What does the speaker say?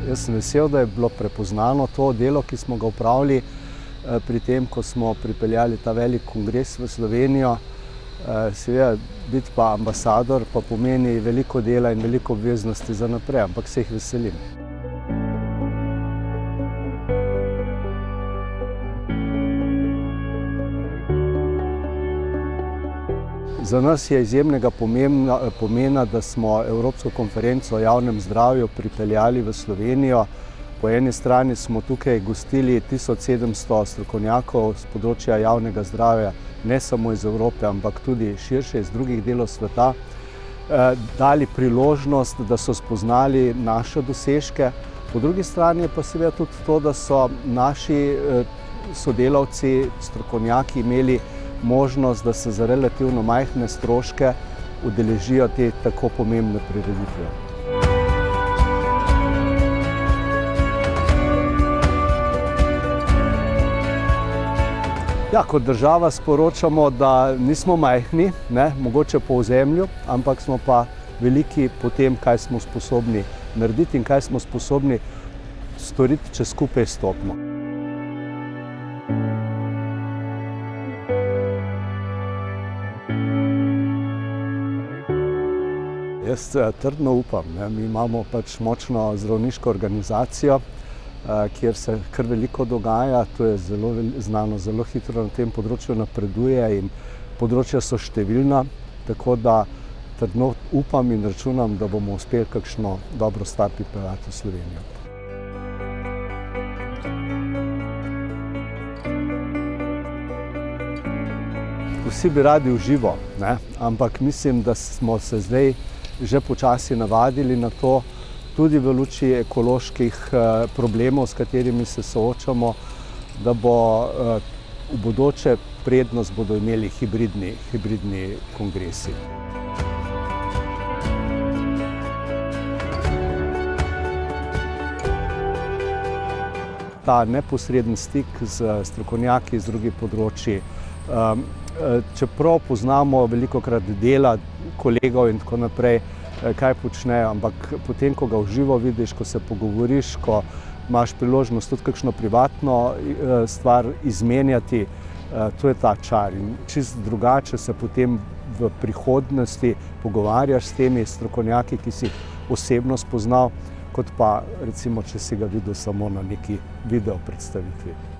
Jaz sem vesel, da je bilo prepoznano to delo, ki smo ga opravili pri tem, ko smo pripeljali ta velik kongres v Slovenijo. Seveda, biti pa ambasador pa pomeni veliko dela in veliko obveznosti za naprej, ampak se jih veselim. Za nas je izjemnega pomena, da smo Evropsko konferenco o javnem zdravju pripeljali v Slovenijo. Po eni strani smo tukaj gostili 1700 strokovnjakov z področja javnega zdravja, ne samo iz Evrope, ampak tudi širše iz drugih delov sveta, dali priložnost, da so spoznali naše dosežke. Po drugi strani je pa seveda tudi to, da so naši sodelavci, strokovnjaki imeli možnost, da se za relativno majhne stroške udeležijo te tako pomembne prireditve. Ja, kot država sporočamo, da nismo majhni, mogoče po ozemlju, ampak smo pa veliki po tem, kaj smo sposobni narediti in kaj smo sposobni storiti, če skupaj stopimo. Jaz trdno upam, mi imamo pač močno zdravniško organizacijo, kjer se kar veliko dogaja, to je zelo znano, zelo hitro na tem področju napreduje in področja so številna, tako da trdno upam in računam, da bomo uspeli kakšno dobro stvar pripeljati v Slovenijo. Vsi bi radi v živo, ampak mislim, da smo se zdaj že počasi navadili na to, tudi v luči ekoloških problemov, s katerimi se soočamo, da bo v bodoče prednost bodo imeli hibridni kongresi. Ta neposreden stik z strokovnjaki iz drugih področji, čeprav poznamo velikokrat dela kolegov in tako naprej, kaj počnejo, ampak potem, ko ga v živo vidiš, ko se pogovoriš, ko imaš priložnost tudi kakšno privatno stvar izmenjati, to je ta čar. In čisto drugače se potem v prihodnosti pogovarjaš s temi strokovnjaki, ki si jih osebno spoznal, kot pa recimo, če si ga videl samo na neki video predstavitvi.